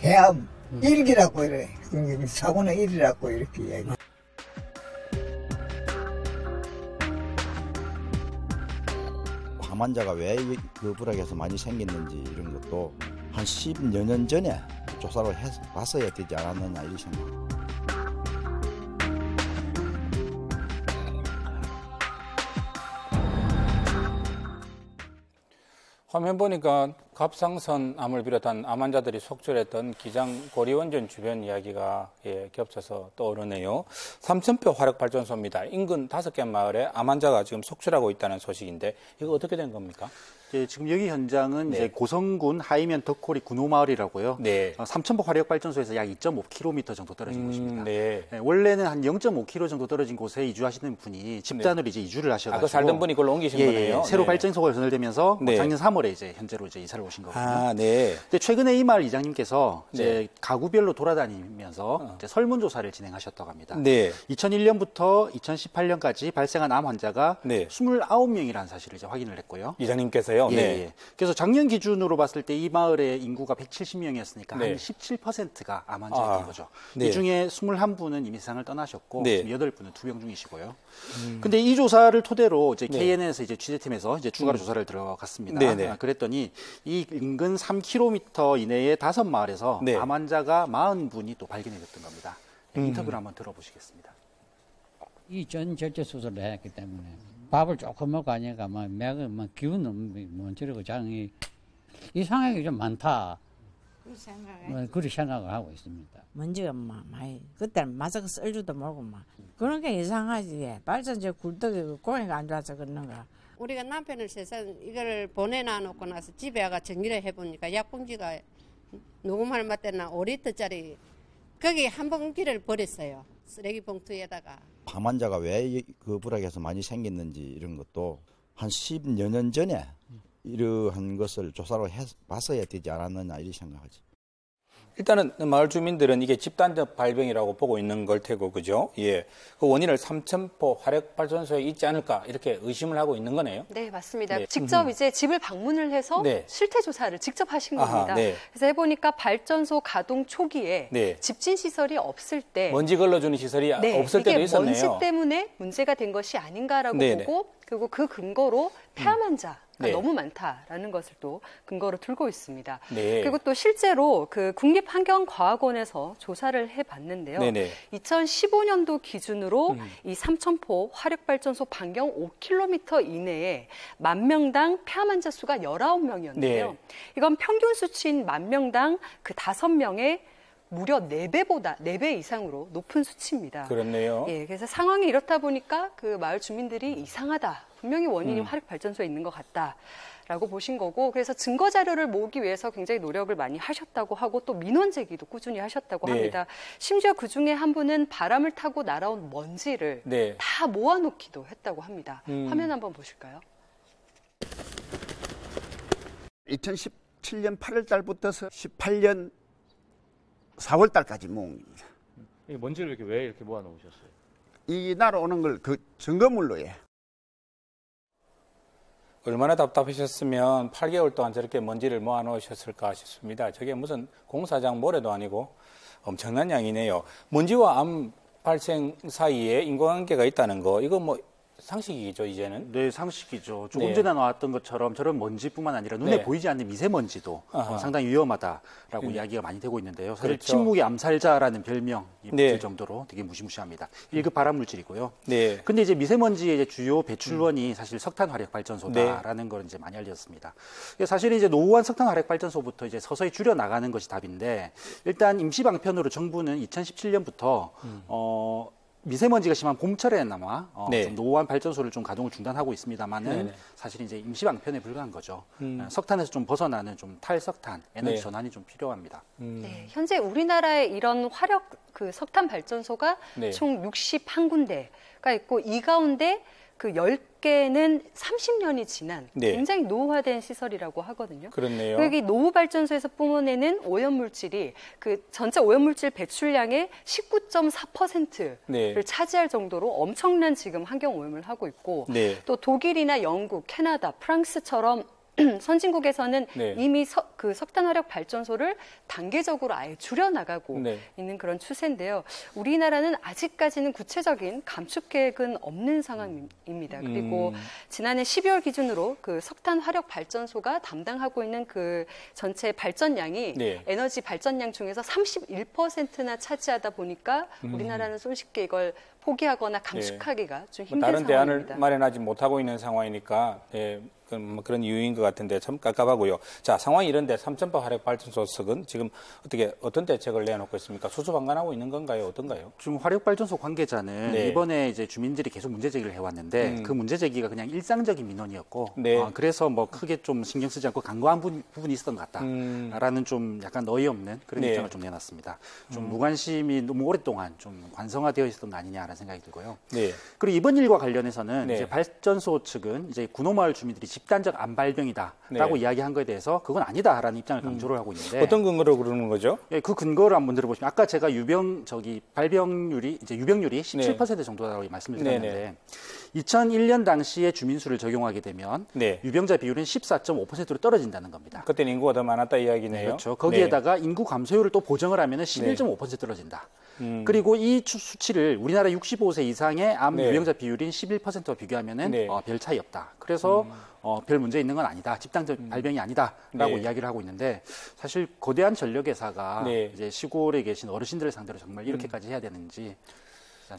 해암 일기라고 이래. 사고는 일이라고 이렇게 이야기. 암 환자가 왜 그 불악에서 많이 생겼는지 이런 것도 한 10여 년 전에 조사를 해봤어야 되지 않았느냐 이런 생각. 화면 보니까 갑상선 암을 비롯한 암 환자들이 속출했던 기장 고리원전 주변 이야기가 겹쳐서 떠오르네요. 삼천포 화력발전소입니다. 인근 5개 마을에 암 환자가 지금 속출하고 있다는 소식인데 이거 어떻게 된 겁니까? 지금 여기 현장은 이제 고성군 하이면 덕호리 군호마을이라고요. 삼천포 화력발전소에서 약 2.5km 정도 떨어진 곳입니다. 원래는 한 0.5km 정도 떨어진 곳에 이주하시는 분이 집단으로 이제 이주를 하셔가지고 아까 살던 분이 그걸로 옮기신 거네요. 새로 발전소가 건설되면서 작년 3월에 이제 현재로 이제 이사를 오신 거거든요. 근데 최근에 이 마을 이장님께서 이제 가구별로 돌아다니면서 이제 설문조사를 진행하셨다고 합니다. 2001년부터 2018년까지 발생한 암 환자가 29명이라는 사실을 이제 확인을 했고요. 이장님께서요? 그래서 작년 기준으로 봤을 때 이 마을의 인구가 170명이었으니까 한 17%가 암 환자인 거죠. 이 중에 21분은 이미 세상을 떠나셨고 8분은 투병 중이시고요. 근데 이 조사를 토대로 이제 KNN에서 이제 취재팀에서 이제 추가로 조사를 들어갔습니다. 그랬더니 이 인근 3km 이내의 5마을에서 암 환자가 40분이 또 발견이 됐던 겁니다. 인터뷰를 한번 들어보시겠습니다. 이 전 절제 수술을 했기 때문에 밥을 조금 먹고 하니까 막 기운은 뭔지르고 장이 이상하게 좀 많다. 그렇게 생각을 하고 있습니다. 먼지가 많이 그때는 맞아서 쓸 줄도 모르고 막 그런 게 이상하지. 발전소 굴떡이 고기가 안 좋아서 그런가. 우리가 남편을 세상 이걸 보내놔 놓고 나서 집에 와가 정리를 해보니까 약봉지가 누구 말 맞대나 5리터짜리 거기 한 봉지를 버렸어요. 쓰레기 봉투에다가. 암 환자가 왜 그 불악에서 많이 생겼는지 이런 것도 한 10여 년 전에 이러한 것을 조사를 해봤어야 되지 않았느냐 이런 생각하지. 일단은 마을 주민들은 이게 집단적 발병이라고 보고 있는 걸 테고, 그죠? 그 원인을 삼천포 화력발전소에 있지 않을까 이렇게 의심을 하고 있는 거네요. 네, 맞습니다. 직접 이제 집을 방문을 해서 실태 조사를 직접 하신 겁니다. 그래서 해보니까 발전소 가동 초기에 집진 시설이 없을 때 먼지 걸러주는 시설이 없을 때도 있었네요. 이게 먼지 때문에 문제가 된 것이 아닌가라고 보고 그리고 그 근거로 폐암 환자 너무 많다라는 것을 또 근거로 들고 있습니다. 그리고 또 실제로 그 국립환경과학원에서 조사를 해봤는데요. 2015년도 기준으로 이 삼천포 화력발전소 반경 5km 이내에 만 명당 폐암 환자 수가 19명이었는데요. 이건 평균 수치인 만 명당 그 5명의 무려 4배 이상으로 높은 수치입니다. 그렇네요. 그래서 상황이 이렇다 보니까 그 마을 주민들이 이상하다. 분명히 원인이 화력발전소에 있는 것 같다라고 보신 거고, 그래서 증거 자료를 모으기 위해서 굉장히 노력을 많이 하셨다고 하고 또 민원 제기도 꾸준히 하셨다고 합니다. 심지어 그 중에 한 분은 바람을 타고 날아온 먼지를 다 모아놓기도 했다고 합니다. 화면 한번 보실까요? 2017년 8월 달부터 18년 4월 달까지 모은 겁니다. 이 먼지를 왜 이렇게 모아 놓으셨어요? 이 날아오는 걸 그 증거물로 해. 얼마나 답답하셨으면 8개월 동안 저렇게 먼지를 모아 놓으셨을까 싶습니다. 저게 무슨 공사장 모래도 아니고 엄청난 양이네요. 먼지와 암 발생 사이에 인과관계가 있다는 거, 이거 뭐 상식이죠, 이제는? 네, 상식이죠. 조금 전에 나왔던 것처럼 저런 먼지뿐만 아니라 눈에 보이지 않는 미세먼지도 상당히 위험하다라고 이야기가 많이 되고 있는데요. 사실 침묵의 암살자라는 별명이 붙을 정도로 되게 무시무시합니다. 1급 발암물질이고요. 근데 이제 미세먼지의 이제 주요 배출원이 사실 석탄 화력 발전소다라는 걸 이제 많이 알려졌습니다. 사실 이제 노후한 석탄 화력 발전소부터 이제 서서히 줄여 나가는 것이 답인데, 일단 임시 방편으로 정부는 2017년부터 미세먼지가 심한 봄철에나마 좀 노후한 발전소를 좀 가동을 중단하고 있습니다만은 사실 이제 임시 방편에 불과한 거죠. 석탄에서 좀 벗어나는 좀 탈석탄 에너지 전환이 좀 필요합니다. 현재 우리나라에 이런 화력 그 석탄 발전소가 총 61군데가 있고, 이 가운데 그 10개는 30년이 지난 굉장히 노후화된 시설이라고 하거든요. 그렇네요. 여기 노후 발전소에서 뿜어내는 오염물질이 그 전체 오염물질 배출량의 19.4%를 차지할 정도로 엄청난 지금 환경 오염을 하고 있고, 또 독일이나 영국, 캐나다, 프랑스처럼 선진국에서는 네. 이미 그 석탄 화력 발전소를 단계적으로 아예 줄여나가고 네. 있는 그런 추세인데요. 우리나라는 아직까지는 구체적인 감축 계획은 없는 상황입니다. 그리고 지난해 12월 기준으로 그 석탄 화력 발전소가 담당하고 있는 그 전체 발전량이 네. 에너지 발전량 중에서 31%나 차지하다 보니까 우리나라는 손쉽게 이걸 포기하거나 감축하기가 좀 힘든 다른 상황입니다. 대안을 마련하지 못하고 있는 상황이니까 네, 그런 이유인 것 같은데 참 깝깝하고요. 자, 상황이 이런데 삼천포 화력발전소 측은 지금 어떤 대책을 내놓고 있습니까? 수주방관하고 있는 건가요? 어떤가요? 지금 화력발전소 관계자는 네. 이번에 이제 주민들이 계속 문제 제기를 해왔는데 그 문제 제기가 그냥 일상적인 민원이었고 네. 그래서 뭐 크게 좀 신경 쓰지 않고 간과한 부분이 있었던 것 같다라는 좀 약간 어이없는 그런 네. 입장을 좀 내놨습니다. 좀 무관심이 너무 오랫동안 좀 관성화되어 있었던 거 아니냐라는 생각이 들고요. 네. 그리고 이번 일과 관련해서는 네. 이제 발전소 측은 이제 군호마을 주민들이 집단적 안발병이다라고 네. 이야기한 거에 대해서 그건 아니다라는 입장을 강조를 하고 있는데 어떤 근거로 그러는 거죠? 예, 그 근거를 한번 들어보시면 아까 제가 발병률이 이제 유병률이 17% 정도라고 말씀을 드렸는데 네네. 2001년 당시에 주민수를 적용하게 되면 네. 유병자 비율은 14.5%로 떨어진다는 겁니다. 그때는 인구가 더 많았다 이야기네요. 그렇죠. 거기에다가 인구 감소율을 또 보정을 하면 11.5% 떨어진다. 그리고 이 수치를 우리나라 65세 이상의 암 네. 유병자 비율인 11%와 비교하면은 네. 별 차이 없다. 그래서 별 문제 있는 건 아니다. 집단적 발병이 아니다라고 네. 이야기를 하고 있는데 사실 거대한 전력회사가 네. 이제 시골에 계신 어르신들을 상대로 정말 이렇게까지 해야 되는지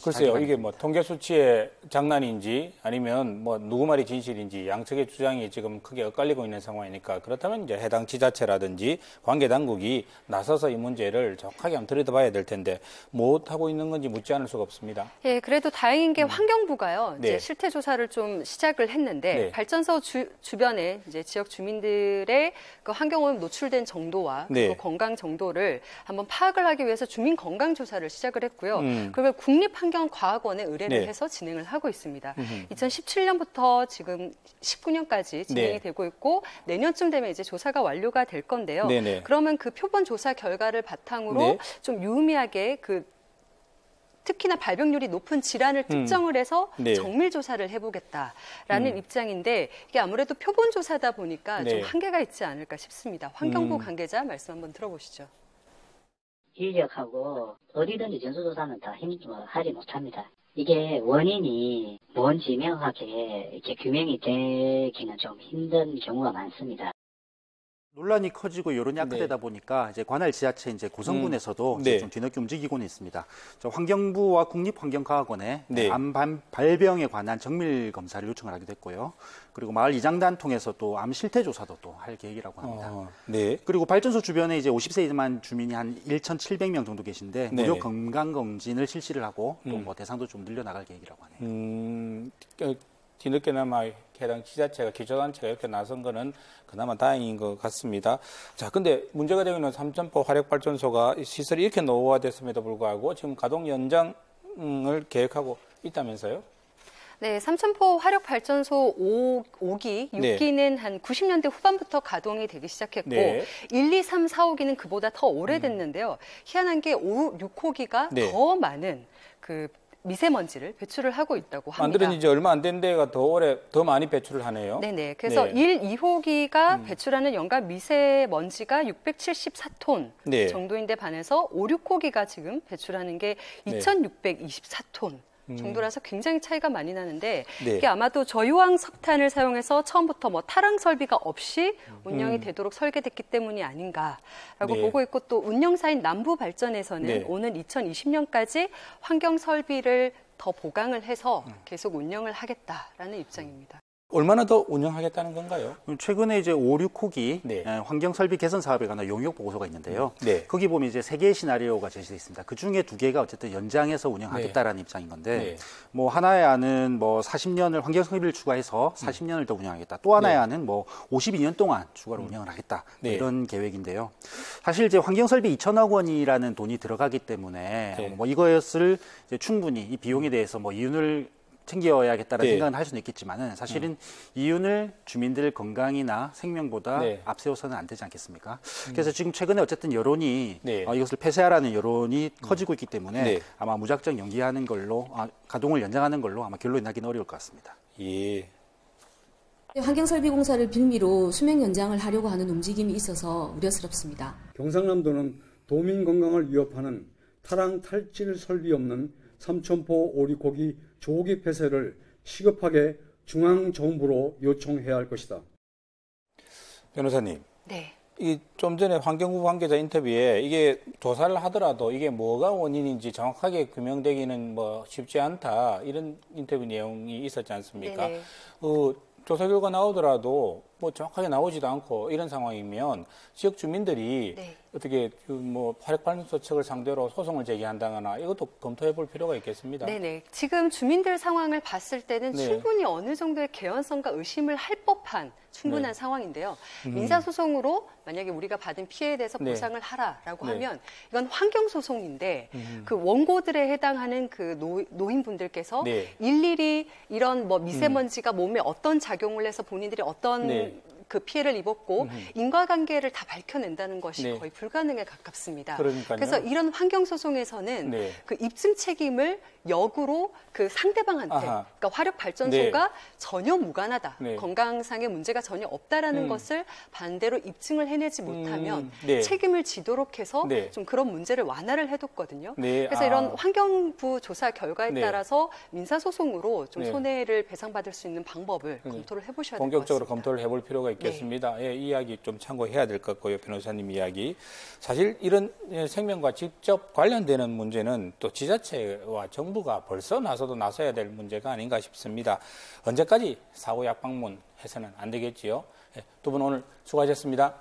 글쎄요, 이게 뭐 통계 수치의 장난인지 아니면 뭐 누구 말이 진실인지 양측의 주장이 지금 크게 엇갈리고 있는 상황이니까 그렇다면 이제 해당 지자체라든지 관계 당국이 나서서 이 문제를 정확하게 한번 들여다봐야 될 텐데 못 하고 있는 건지 묻지 않을 수가 없습니다. 예, 그래도 다행인 게 환경부가요. 네. 이제 실태 조사를 좀 시작을 했는데 네. 발전소 주변에 이제 지역 주민들의 그 환경오염 노출된 정도와 네. 그리고 건강 정도를 한번 파악을 하기 위해서 주민 건강 조사를 시작을 했고요. 그걸 국립환경과학원에 의뢰를 네. 해서 진행을 하고 있습니다. 2017년부터 지금 19년까지 진행이 네. 되고 있고 내년쯤 되면 이제 조사가 완료가 될 건데요. 네네. 그러면 그 표본 조사 결과를 바탕으로 네. 좀 유의미하게 특히나 발병률이 높은 질환을 특정을 해서 네. 정밀 조사를 해보겠다라는 입장인데 이게 아무래도 표본 조사다 보니까 네. 좀 한계가 있지 않을까 싶습니다. 환경부 관계자 말씀 한번 들어보시죠. 인력하고 어디든지 전수조사는 다 하지 못합니다. 이게 원인이 뭔지 명확하게 이렇게 규명이 되기는 좀 힘든 경우가 많습니다. 논란이 커지고 여론이 악화되다 보니까 이제 관할 지자체 이제 고성군에서도 이제 네. 좀 뒤늦게 움직이고는 있습니다. 환경부와 국립환경과학원에 네. 암 발병에 관한 정밀 검사를 요청을 하기도 했고요. 그리고 마을 이장단 통해서 또 암 실태 조사도 또 할 계획이라고 합니다. 네. 그리고 발전소 주변에 이제 50세 미만 주민이 한 1,700명 정도 계신데 무료 네네. 건강 검진을 실시를 하고 또 뭐 대상도 좀 늘려나갈 계획이라고 하네요. 뒤늦게나마 해당 지자체가 기초단체가 이렇게 나선 거는 그나마 다행인 것 같습니다. 자, 근데 문제가 되고 있는 삼천포 화력발전소가 시설이 이렇게 노후화됐음에도 불구하고 지금 가동 연장을 계획하고 있다면서요? 네, 삼천포 화력발전소 5기, 6기는 한 90년대 후반부터 가동이 되기 시작했고 네. 1, 2, 3, 4, 5기는 그보다 더 오래됐는데요. 희한한 게 5, 6호기가 네. 더 많은 미세먼지를 배출을 하고 있다고 합니다. 만들어진 지 얼마 안 된 데가 더 많이 배출을 하네요. 네네. 그래서 네. 1, 2호기가 배출하는 연간 미세먼지가 674톤 네. 정도인데 반해서 5, 6호기가 지금 배출하는 게 2,624톤. 정도라서 굉장히 차이가 많이 나는데 네. 이게 아마도 저유황 석탄을 사용해서 처음부터 탈항 설비가 없이 운영이 되도록 설계됐기 때문이 아닌가라고 네. 보고 있고 또 운영사인 남부발전에서는 네. 오는 2020년까지 환경 설비를 더 보강을 해서 계속 운영을 하겠다라는 입장입니다. 얼마나 더 운영하겠다는 건가요? 최근에 이제 5, 6호기 네. 환경 설비 개선 사업에 관한 용역 보고서가 있는데요. 네. 거기 보면 이제 3개의 시나리오가 제시되어 있습니다. 그 중에 2개가 어쨌든 연장해서 운영하겠다라는 입장인 건데, 네. 뭐 하나의 안은 뭐 40년을 환경 설비를 추가해서 40년을 더 운영하겠다. 또 하나의 네. 안은 뭐 52년 동안 추가로 운영을 하겠다. 네. 이런 계획인데요. 사실 이제 환경 설비 2천억 원이라는 돈이 들어가기 때문에 네. 뭐 이것을 이제 충분히 이 비용에 대해서 뭐 이윤을 챙겨야겠다는 네. 생각은 할 수는 있겠지만은 사실은 이윤을 주민들 건강이나 생명보다 네. 앞세워서는 안 되지 않겠습니까? 그래서 지금 최근에 어쨌든 여론이 네. 이것을 폐쇄하라는 여론이 커지고 있기 때문에 네. 아마 무작정 연기하는 걸로 가동을 연장하는 걸로 아마 결론이 나기는 어려울 것 같습니다. 예. 환경설비공사를 빌미로 수명 연장을 하려고 하는 움직임이 있어서 우려스럽습니다. 경상남도는 도민 건강을 위협하는 타랑 탈질 설비 없는 삼천포 오리고기 조기 폐쇄를 시급하게 중앙정부로 요청해야 할 것이다. 변호사님. 네. 이 좀 전에 환경부 관계자 인터뷰에 이게 조사를 하더라도 이게 뭐가 원인인지 정확하게 규명되기는 뭐 쉽지 않다 이런 인터뷰 내용이 있었지 않습니까? 조사 결과 나오더라도 뭐 정확하게 나오지도 않고 이런 상황이면 지역 주민들이 네. 어떻게 뭐 화력발전소 측을 상대로 소송을 제기한다거나 이것도 검토해 볼 필요가 있겠습니다. 네네. 지금 주민들 상황을 봤을 때는 네. 충분히 어느 정도의 개연성과 의심을 할 법한 충분한 네. 상황인데요. 민사소송으로 만약에 우리가 받은 피해에 대해서 네. 보상을 하라라고 네. 하면 이건 환경소송인데 그 원고들에 해당하는 그 노인분들께서 네. 일일이 이런 뭐 미세먼지가 몸에 어떤 작용을 해서 본인들이 어떤 네. 그 피해를 입었고 인과관계를 다 밝혀낸다는 것이 네. 거의 불가능에 가깝습니다. 그러니까요. 그래서 이런 환경소송에서는 네. 그 입증 책임을 역으로 그 상대방한테, 그러니까 화력발전소가 네. 전혀 무관하다, 네. 건강상의 문제가 전혀 없다라는 것을 반대로 입증을 해내지 못하면 네. 책임을 지도록 해서 네. 좀 그런 문제를 완화를 해뒀거든요. 네. 그래서 이런 환경부 조사 결과에 네. 따라서 민사소송으로 좀 네. 손해를 배상받을 수 있는 방법을 검토를 해보셔야 될 것 같습니다. 본격적으로 검토를 해볼 필요가 있겠습니다. 예, 이 이야기 좀 참고해야 될 것 같고요. 변호사님 이야기. 사실 이런 생명과 직접 관련되는 문제는 또 지자체와 정부가 벌써 나서야 될 문제가 아닌가 싶습니다. 언제까지 사고 약방문 해서는 안 되겠지요. 두 분 오늘 수고하셨습니다.